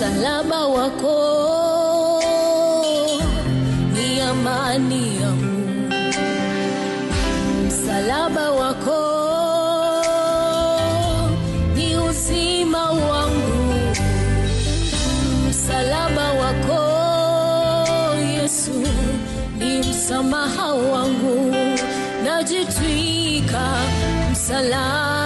Msalaba wako ni amani yangu, msalaba wako ni uzima wangu, msalaba wako Yesu ni msamaha wangu, najitwika msalaba